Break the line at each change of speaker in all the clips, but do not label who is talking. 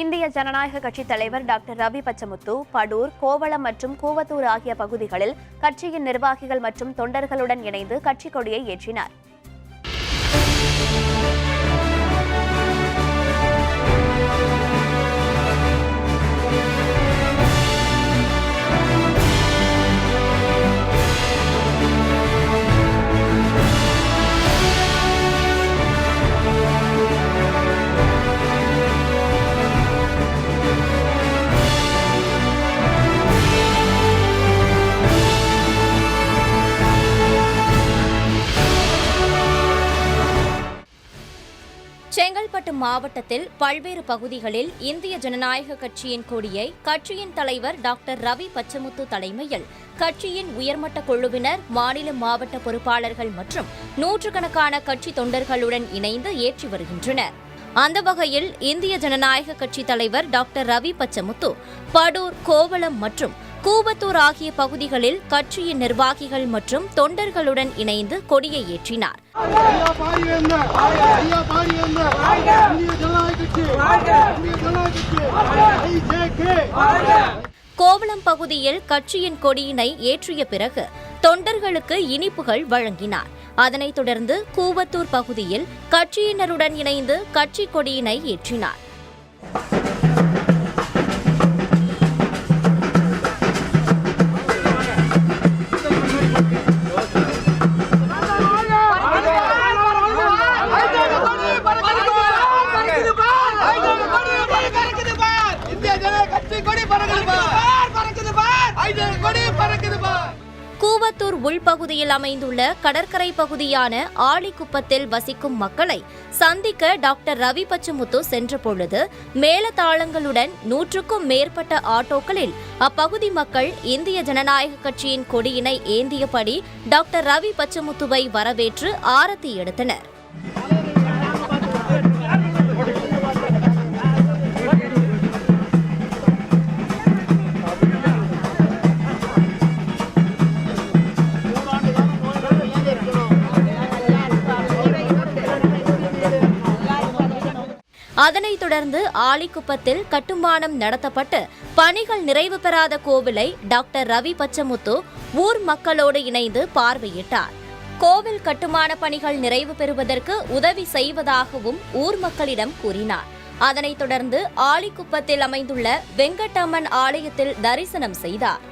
இந்திய ஜனநாயக கட்சித் தலைவர் டாக்டர் ரவி பச்சமுத்து படூர், கோவளம் மற்றும் கூவத்தூர் ஆகிய பகுதிகளில் கட்சியின் நிர்வாகிகள் மற்றும் தொண்டர்களுடன் இணைந்து கட்சிக் கொடியை ஏற்றினார்.
செங்கல்பட்டு மாவட்டத்தில் பல்வேறு பகுதிகளில் இந்திய ஜனநாயக கட்சியின் கொடியை கட்சியின் தலைவர் டாக்டர் ரவி பச்சமுத்து தலைமையில் கட்சியின் உயர்மட்ட குழுவினர், மாநில மாவட்ட பொறுப்பாளர்கள் மற்றும் நூற்றுக்கணக்கான கட்சி தொண்டர்களுடன் இணைந்து ஏற்றி வருகின்றனர். அந்த வகையில் இந்திய ஜனநாயக கட்சி தலைவர் டாக்டர் ரவி பச்சமுத்து படூர், கோவளம் மற்றும் கூவத்தூர் ஆகிய பகுதிகளில் கட்சியின் நிர்வாகிகள் மற்றும் தொண்டர்களுடன் இணைந்து கொடியை ஏற்றினார். கோவளம் பகுதியில் கட்சியின் கொடியினை ஏற்றிய பிறகு தொண்டர்களுக்கு இனிப்புகள் வழங்கினார். அதனைத் தொடர்ந்து கூவத்தூர் பகுதியில் கட்சியினருடன் இணைந்து கட்சி கொடியினை ஏற்றினார். கூவத்தூர் உள்பகுதியில் அமைந்துள்ள கடற்கரை பகுதியான ஆலிக்குப்பத்தில் வசிக்கும் மக்களை சந்திக்க டாக்டர் ரவி பச்சமுத்து சென்றபொழுது மேளதாளங்களுடன் 100க்கும் மேற்பட்ட ஆட்டோக்களில் அப்பகுதி மக்கள் இந்திய ஜனநாயக கட்சியின் கொடியினை ஏந்தியபடி டாக்டர் ரவி பச்சமுத்துவை வரவேற்று ஆரத்தி எடுத்தனர். அதனைத் தொடர்ந்து ஆலிக்குப்பத்தில் கட்டுமானம் நடத்தப்பட்டு பணிகள் நிறைவு பெறாத கோவிலை டாக்டர் ரவி பச்சமுத்து ஊர் மக்களோடு இணைந்து பார்வையிட்டார். கோவில் கட்டுமான பணிகள் நிறைவு பெறுவதற்கு உதவி செய்வதாகவும் ஊர் மக்களிடம் கூறினார். அதனைத் தொடர்ந்து ஆலிக்குப்பத்தில் அமைந்துள்ள வெங்கட்டம்மன் ஆலயத்தில் தரிசனம் செய்தார்.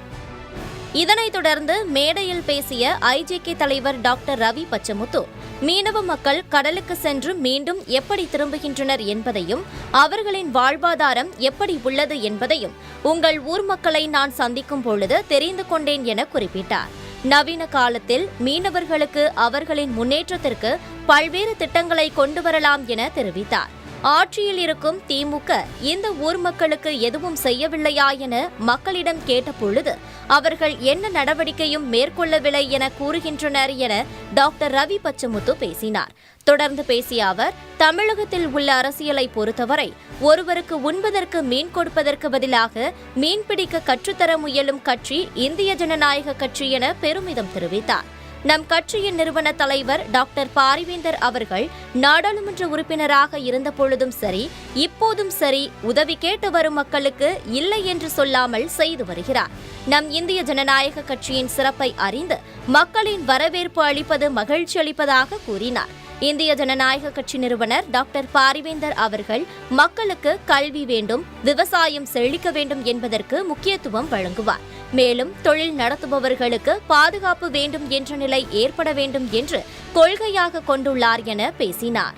இதனைத் தொடர்ந்து மேடையில் பேசிய ஐஜேகே தலைவர் டாக்டர் ரவி பச்சமுத்து மீனவ மக்கள் கடலுக்கு சென்று மீண்டும் எப்படி திரும்புகின்றனர் என்பதையும் அவர்களின் வாழ்வாதாரம் எப்படி உள்ளது என்பதையும் உங்கள் ஊர் மக்களை நான் சந்திக்கும் பொழுது தெரிந்து கொண்டேன் என குறிப்பிட்டார். நவீன காலத்தில் மீனவர்களுக்கு அவர்களின் முன்னேற்றத்திற்கு பல்வேறு திட்டங்களை கொண்டு வரலாம் என தெரிவித்தார். ஆட்சியில் இருக்கும் திமுக இந்த ஊர் மக்களுக்கு எதுவும் செய்யவில்லையா என மக்களிடம் கேட்டபொழுது அவர்கள் என்ன நடவடிக்கையும் மேற்கொள்ளவில்லை என கூறுகின்றனர் என டாக்டர் ரவி பச்சமுத்து பேசினார். தொடர்ந்து பேசிய அவர், தமிழகத்தில் உள்ள அரசியலை பொறுத்தவரை ஒருவருக்கு உண்பதற்கு மீன் கொடுப்பதற்கு பதிலாக மீன்பிடிக்க கற்றுத்தர முயலும் கட்சி இந்திய ஜனநாயக கட்சி என பெருமிதம் தெரிவித்தார். நம் கட்சியின் நிறுவன தலைவர் டாக்டர் பாரிவேந்தர் அவர்கள் நாடாளுமன்ற உறுப்பினராக இருந்த பொழுதும் சரி, இப்போதும் சரி, உதவி கேட்டு வரும் மக்களுக்கு இல்லை என்று சொல்லாமல் செய்து வருகிறார். நம் இந்திய ஜனநாயக கட்சியின் சிறப்பை அறிந்து மக்களின் வரவேற்பு அளிப்பது மகிழ்ச்சி அளிப்பதாக கூறினார். இந்திய ஜனநாயக கட்சி நிறுவனர் டாக்டர் பாரிவேந்தர் அவர்கள் மக்களுக்கு கல்வி வேண்டும், விவசாயம் செழிக்க வேண்டும் என்பதற்கு முக்கியத்துவம் வழங்குவார். மேலும் தொழில் நடத்துபவர்களுக்கு பாதுகாப்பு வேண்டும் என்ற நிலை ஏற்பட வேண்டும் என்று கொள்கையாக கொண்டுள்ளார் என பேசினார்.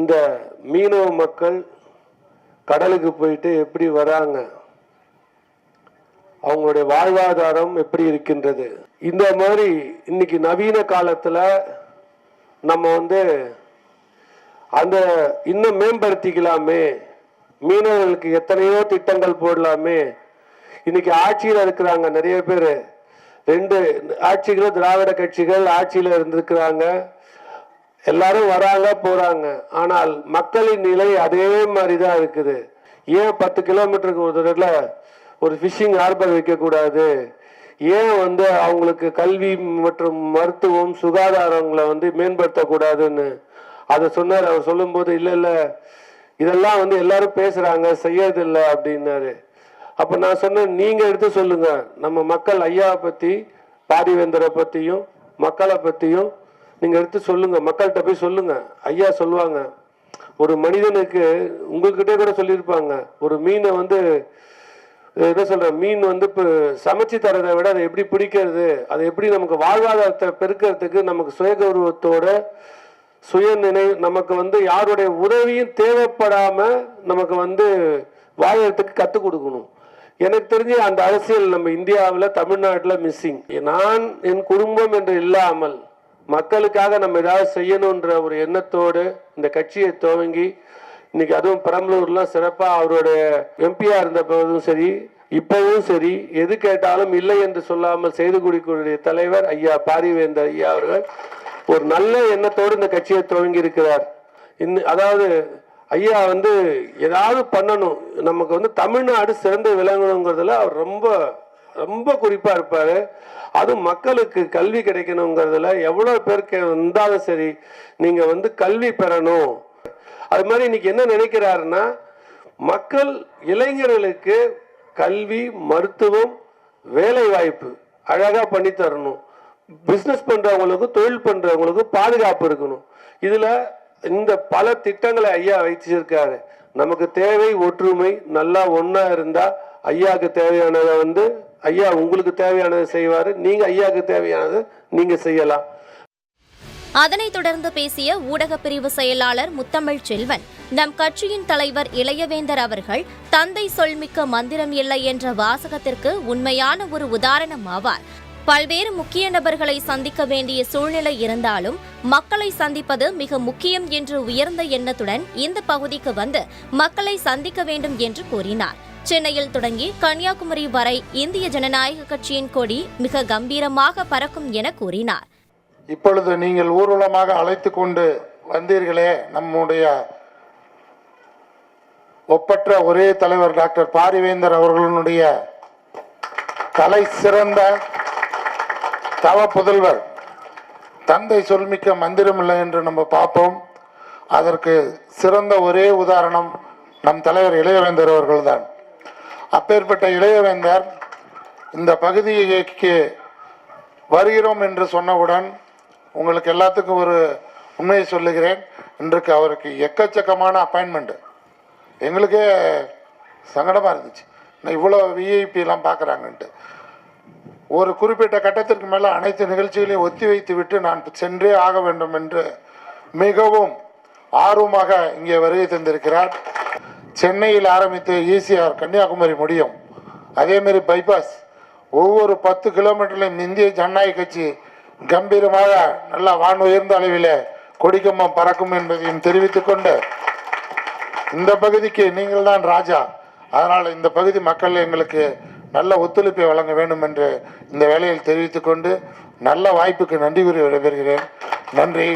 இந்த மீனவ மக்கள் கடலுக்கு போயிட்டு எப்படி வராங்க, அவங்களுடைய வாழ்வாதாரம் எப்படி இருக்கின்றது, இந்த மாதிரி இன்னைக்கு நவீன காலத்துல நம்ம அந்த இன்னும் மேம்படுத்திக்கலாமே, மீனவர்களுக்கு எத்தனையோ திட்டங்கள் போடலாமே. இன்னைக்கு ஆட்சியில் இருக்கிறாங்க நிறைய பேர், 2 ஆட்சிகளும் திராவிட கட்சிகள் ஆட்சியில் இருந்திருக்கிறாங்க, எல்லாரும் வராங்க போறாங்க. ஆனால் மக்களின் நிலை அதே மாதிரி தான் இருக்குது. ஏன் 10 கிலோமீட்டருக்கு ஒரு தடவை ஒரு ஃபிஷிங் ஹார்பர் வைக்கக்கூடாது? ஏன் அவங்களுக்கு கல்வி மற்றும் மருத்துவம் சுகாதாரங்களை மேம்படுத்தக்கூடாதுன்னு அதை சொன்னார். அவர் சொல்லும் போது இல்ல இதெல்லாம் வந்து எல்லாரும் பேசுறாங்க, செய்யறதில்லை அப்படின்னாரு. அப்ப நான் சொன்னேன், நீங்க எடுத்து சொல்லுங்க, நம்ம மக்கள் ஐயாவை பத்தி, பாரிவேந்தரை பத்தியும் மக்களை பத்தியும் நீங்க எடுத்து சொல்லுங்க, மக்கள்கிட்ட போய் சொல்லுங்க. ஐயா சொல்லுவாங்க, ஒரு மனிதனுக்கு உங்ககிட்ட கூட சொல்லியிருப்பாங்க, ஒரு மீனை வந்து என்ன சொல்ற, மீன் வந்து இப்போ சமைச்சு தரதை விட அதை எப்படி பிடிக்கிறது, அதை எப்படி நமக்கு வாழ்வாதாரத்தை பெருக்கிறதுக்கு நமக்கு சுயகௌரவத்தோட சுயநினை, நமக்கு வந்து யாருடைய உதவியும் தேவைப்படாம நமக்கு வந்து வாழறதுக்கு கற்றுக் கொடுக்கணும். எனக்கு தெரிஞ்சு அந்த அரசியல் நம்ம இந்தியாவில் தமிழ்நாட்டில் மிஸ்ஸிங். நான் என் குடும்பம் என்று இல்லாமல் மக்களுக்காக நம்ம ஏதாவது செய்யணுன்ற ஒரு எண்ணத்தோடு இந்த கட்சியை துவங்கி இன்னைக்கு அதுவும் பெரம்பலூர்லாம் சிறப்பாக அவருடைய எம்பியா இருந்த போதும் சரி, இப்பவும் சரி, எது கேட்டாலும் இல்லை என்று சொல்லாமல் செய்து கொடுக்கக்கூடிய தலைவர் ஐயா பாரிவேந்தர் ஐயா அவர்கள் ஒரு நல்ல எண்ணத்தோடு இந்த கட்சியை துவங்கி இருக்கிறார். அதாவது ஐயா வந்து ஏதாவது பண்ணணும், நமக்கு வந்து தமிழ்நாடு சிறந்து விளங்கணுங்கிறதுல அவர் ரொம்ப ரொம்ப குறிப்பா இருப்பாரு. அதுவும் மக்களுக்கு கல்வி கிடைக்கணுங்கிறதுல எவ்வளவு பேருக்கு இருந்தாலும் சரி, நீங்க வந்து கல்வி பெறணும். அது மாதிரி இன்னைக்கு என்ன நினைக்கிறாருன்னா, மக்கள் இளைஞர்களுக்கு கல்வி, மருத்துவம், வேலை வாய்ப்பு அழகா பண்ணி தரணும். பிசினஸ் பண்றவங்களுக்கு, தொழில் பண்றவங்களுக்கு பாதுகாப்பு இருக்கணும். இதுல இந்த பல திட்டங்களை ஐயா வைத்திருக்காரு. நமக்கு தேவை ஒற்றுமை, நல்லா ஒன்னா இருந்தா ஐயாவுக்கு தேவையானதை வந்து ஐயா உங்களுக்கு தேவையானதை செய்வாரு, நீங்க ஐயாவுக்கு தேவையானதை நீங்க செய்யலாம்.
அதனைத் தொடர்ந்து பேசிய ஊடகப் பிரிவு செயலாளர் முத்தமிழ் செல்வன், நம் கட்சியின் தலைவர் இளையவேந்தர் அவர்கள் தந்தை சொல்மிக்க மந்திரம் இல்லை என்ற வாசகத்திற்கு உண்மையான ஒரு உதாரணம் ஆவார். பல்வேறு முக்கிய நபர்களை சந்திக்க வேண்டிய சூழ்நிலை இருந்தாலும் மக்களை சந்திப்பது மிக முக்கியம் என்று உயர்ந்த எண்ணத்துடன் இந்த பகுதிக்கு வந்து மக்களை சந்திக்க வேண்டும் என்று கூறினார். சென்னையில் தொடங்கி கன்னியாகுமரி வரை இந்திய ஜனநாயக கட்சியின் கொடி மிக கம்பீரமாக பறக்கும் என கூறினார்.
இப்பொழுது நீங்கள் ஊர்வலமாக அழைத்து கொண்டு வந்தீர்களே, நம்முடைய ஒப்பற்ற ஒரே தலைவர் டாக்டர் பாரிவேந்தர் அவர்களுடைய தலை சிறந்த தவ புதல்வர், தந்தை சொல்மிக்க மந்திரம் இல்லை என்று நம்ம பார்ப்போம். அதற்கு சிறந்த ஒரே உதாரணம் நம் தலைவர் இளையவேந்தர் அவர்கள்தான். அப்பேற்பட்ட இளையவேந்தர் இந்த பகுதிக்கு வருகிறோம் என்று சொன்னவுடன் உங்களுக்கு எல்லாத்துக்கும் ஒரு உண்மையை சொல்லுகிறேன். இன்றைக்கு அவருக்கு எக்கச்சக்கமான அப்பாயின்மெண்ட்டு. எங்களுக்கே சங்கடமாக இருந்துச்சு, இவ்வளோ விஐபிலாம் பார்க்குறாங்கன்ட்டு. ஒரு குறிப்பிட்ட கட்டத்திற்கு மேலே அனைத்து நிகழ்ச்சிகளையும் ஒத்தி வைத்து விட்டு நான் சென்றே ஆக வேண்டும் என்று மிகவும் ஆர்வமாக இங்கே வருகை தந்திருக்கிறார். சென்னையில் ஆரம்பித்து ஈசிஆர் கன்னியாகுமரி முடியும், அதேமாரி பைபாஸ் ஒவ்வொரு 10 கிலோமீட்டர்லையும் இந்திய ஜனநாயக கட்சி கம்பீரமாக நல்லா வான் உயர்ந்த அளவில் கொடிக்கம்பம் பறக்கும் என்பதையும் தெரிவித்துக் கொண்டு, இந்த பகுதிக்கு நீங்கள் தான் ராஜா, அதனால் இந்த பகுதி மக்கள் எங்களுக்கு நல்ல ஒத்துழைப்பை வழங்க வேண்டும் என்று இந்த வேளையில் தெரிவித்துக் கொண்டு நல்ல வாய்ப்புக்கு நன்றி கூறி விடைபெறுகிறேன். நன்றி.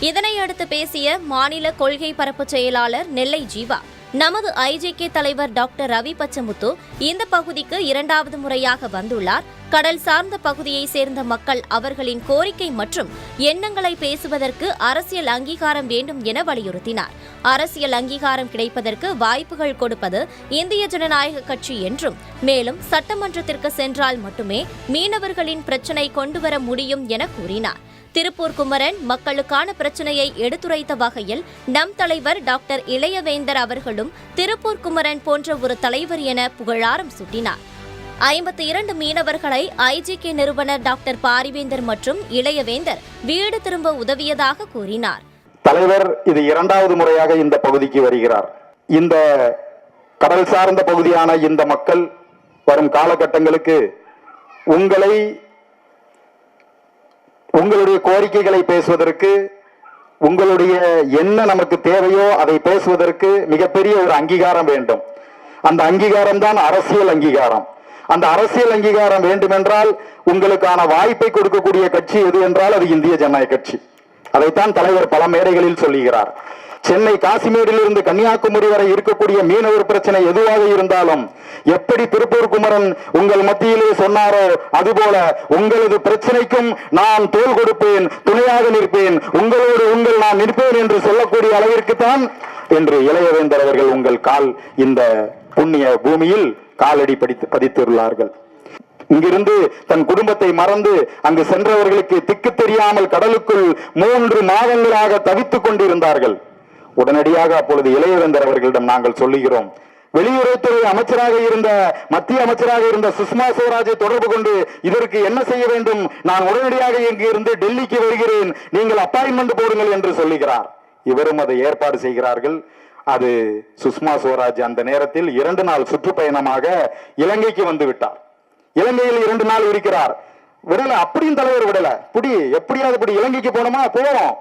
இதனையடுத்து பேசிய மாநில கொள்கை பரப்பு செயலாளர் நெல்லை ஜீவா, நமது ஐஜேகே தலைவர் டாக்டர் ரவி பச்சமுத்து இந்த பகுதிக்கு 2வது முறையாக வந்துள்ளார். கடல் சார்ந்த பகுதியை சேர்ந்த மக்கள் அவர்களின் கோரிக்கை மற்றும் எண்ணங்களை பேசுவதற்கு அரசியல் அங்கீகாரம் வேண்டும் என வலியுறுத்தினார். அரசியல் அங்கீகாரம் கிடைப்பதற்கு வாய்ப்புகள் கொடுப்பது இந்திய ஜனநாயக கட்சி என்றும், மேலும் சட்டமன்றத்திற்கு சென்றால் மட்டுமே மீனவர்களின் பிரச்சினை கொண்டுவர முடியும் என கூறினார். திருப்பூர் குமரன் மக்களுக்கான பிரச்சனையை எடுத்துரைத்த வகையில் நம் தலைவர் டாக்டர் இளையவேந்தர் அவர்களும் திருப்பூர் குமரன் போன்ற ஒரு தலைவர் என புகழாரம் சூட்டினார். 52 மீனவர்களை ஐஜேகே நிறுவனர் டாக்டர் பாரிவேந்தர் மற்றும் இளையவேந்தர் வீடு திரும்ப உதவியதாக கூறினார்.
தலைவர் இது 2வது முறையாக இந்த பகுதிக்கு வருகிறார். இந்த கடல் சார்ந்த பகுதியான இந்த மக்கள் வரும் காலகட்டங்களுக்கு உங்களுடைய கோரிக்கைகளை பேசுவதற்கு, உங்களுடைய என்ன நமக்கு தேவையோ அதை பேசுவதற்கு மிகப்பெரிய ஒரு அங்கீகாரம் வேண்டும். அந்த அங்கீகாரம் தான் அரசியல் அங்கீகாரம். அந்த அரசியல் அங்கீகாரம் வேண்டுமென்றால் உங்களுக்கான வாய்ப்பை கொடுக்கக்கூடிய கட்சி எது என்றால் அது இந்திய ஜனநாயக கட்சி. அதைத்தான் தலைவர் பல மேடைகளில் சொல்லுகிறார். சென்னை காசிமேடிலிருந்து கன்னியாகுமரி வரை இருக்கக்கூடிய மீனவர் பிரச்சனை எதுவாக இருந்தாலும், எப்படி திருப்பூர் குமரன் உங்கள் மத்தியிலே சொன்னாரோ அதுபோல உங்களது பிரச்சனைக்கும் நான் தோள் கொடுப்பேன், துணையாக நிற்பேன், உங்களோடு நான் நிற்பேன் என்று சொல்லக்கூடிய அளவிற்கு தான் என்று இளையவேந்தர் அவர்கள் உங்கள் கால் இந்த புண்ணிய பூமியில் காலடி பதித்துள்ளார்கள். இங்கிருந்து தன் குடும்பத்தை மறந்து அங்கு சென்றவர்களுக்கு திக்கு தெரியாமல் கடலுக்குள் 3 மாதங்களாக தவித்துக் கொண்டிருந்தார்கள். உடனடியாக அப்பொழுது இளையவேந்தர் அவர்களிடம் நாங்கள் சொல்லுகிறோம், வெளியுறவுத்துறை அமைச்சராக இருந்த மத்திய அமைச்சராக இருந்த சுஷ்மா ஸ்வராஜை தொடர்பு கொண்டு இதற்கு என்ன செய்ய வேண்டும், நான் உடனடியாக இங்கு இருந்து டெல்லிக்கு வருகிறேன், நீங்கள் அப்பாயின்மெண்ட் போடுங்கள் என்று சொல்லுகிறார். இவரும் அதை ஏற்பாடு செய்கிறார்கள். அது சுஷ்மா ஸ்வராஜ் அந்த நேரத்தில் 2 நாள் சுற்றுப்பயணமாக இலங்கைக்கு வந்து விட்டார். இலங்கையில் 2 நாள் இருக்கிறார். விடல, அப்படியும் தலைவர் விடல, புடி எப்படியாவது இப்படி இலங்கைக்கு போனோமா போவோம்,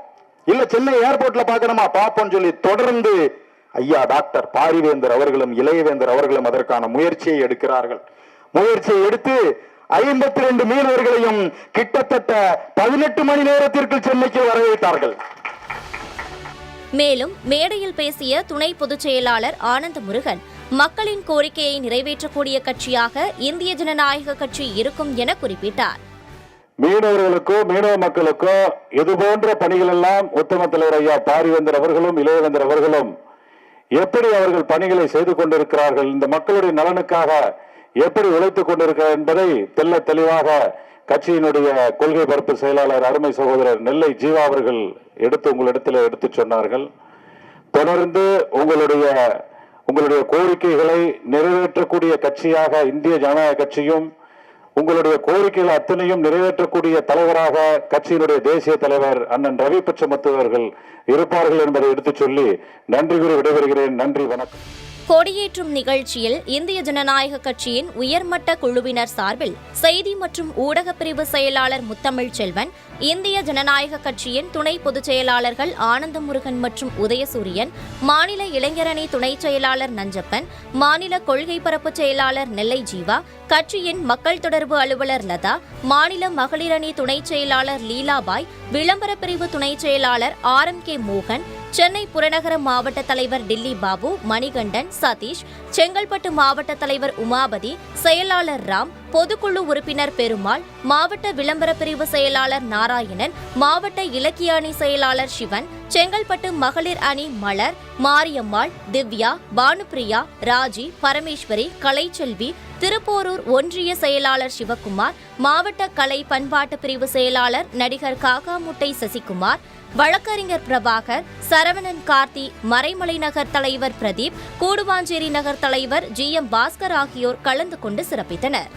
இல்ல சென்னை ஏர்போர்ட்ல பாக்கணுமா பாப்போம் சொல்லி தொடர்ந்து ஐயா டாக்டர் பாரிவேந்தர் அவர்களும் இளையவேந்தர் அவர்களும் அதற்கான முயற்சியை எடுக்கிறார்கள். முயற்சியை எடுத்து 52 மீனவர்களையும் கிட்டத்தட்ட 18 மணி நேரத்திற்கு சென்னைக்கு வரவேற்றார்கள்.
மேலும் மேடையில் பேசிய துணை பொதுச் செயலாளர் ஆனந்த முருகன், மக்களின் கோரிக்கையை நிறைவேற்றக்கூடிய கட்சியாக இந்திய ஜனநாயக கட்சி இருக்கும் என குறிப்பிட்டார்.
மீனவர்களுக்கோ மீனவ மக்களுக்கோ இது போன்ற பணிகள் எல்லாம் உத்தம தலைவர் ஐயா பாரிவேந்தர் அவர்களும் இளையவேந்தர் அவர்களும் எப்படி அவர்கள் பணிகளை செய்து கொண்டிருக்கிறார்கள், இந்த மக்களுடைய நலனுக்காக எப்படி உழைத்துக் கொண்டிருக்கிறார் என்பதை தெல்ல தெளிவாக கட்சியினுடைய கொள்கை பரப்பு செயலாளர் அருமை சகோதரர் நெல்லை ஜீவா அவர்கள் உங்களிடத்தில் எடுத்து சொன்னார்கள். தொடர்ந்து உங்களுடைய கோரிக்கைகளை நிறைவேற்றக்கூடிய கட்சியாக இந்திய ஜனநாயக கட்சியும், உங்களுடைய கோரிக்கைகள் அத்தனையும் நிறைவேற்றக்கூடிய தலைவராக கட்சியினுடைய தேசிய தலைவர் அண்ணன் ரவி பச்சமுத்து அவர்கள் இருப்பார்கள் என்பதை எடுத்துச் சொல்லி நன்றி கூறி விடைபெறுகிறேன். நன்றி, வணக்கம்.
கொடியேற்றும் நிகழ்ச்சியில் இந்திய ஜனநாயக கட்சியின் உயர்மட்ட குழுவினர் சார்பில் செய்தி மற்றும் ஊடகப் பிரிவு செயலாளர் முத்தமிழ் செல்வன், இந்திய ஜனநாயக கட்சியின் துணை பொதுச் செயலாளர்கள் ஆனந்த முருகன் மற்றும் உதயசூரியன், மாநில இளைஞரணி துணை செயலாளர் நஞ்சப்பன், மாநில கொள்கை பரப்பு செயலாளர் நெல்லை ஜீவா, கட்சியின் மக்கள் தொடர்பு அலுவலர் லதா, மாநில மகளிரணி துணை செயலாளர் லீலாபாய், விளம்பர பிரிவு துணை செயலாளர் RMK மோகன், சென்னை புறநகர மாவட்ட தலைவர் டில்லி பாபு, மணிகண்டன், சதீஷ், செங்கல்பட்டு மாவட்ட தலைவர் உமாபதி, செயலாளர் ராம், பொதுக்குழு உறுப்பினர் பெருமாள், மாவட்ட விளம்பர பிரிவு செயலாளர் நாராயணன், மாவட்ட இலக்கிய அணி செயலாளர் சிவன், செங்கல்பட்டு மகளிர் அணி மலர், மாரியம்மாள், திவ்யா, பானுப்பிரியா, ராஜி, பரமேஸ்வரி, கலைச்செல்வி, திருப்போரூர் ஒன்றிய செயலாளர் சிவக்குமார், மாவட்ட கலை பண்பாட்டு பிரிவு செயலாளர் நடிகர் காகாமுட்டை சசிகுமார், வழக்கறிஞர் பிரபாகர், சரவணன் கார்த்தி, மறைமலை நகர் தலைவர் பிரதீப், கூடுவாஞ்சேரி நகர் தலைவர் GM பாஸ்கர் ஆகியோர் கலந்து கொண்டு சிறப்பித்தனர்.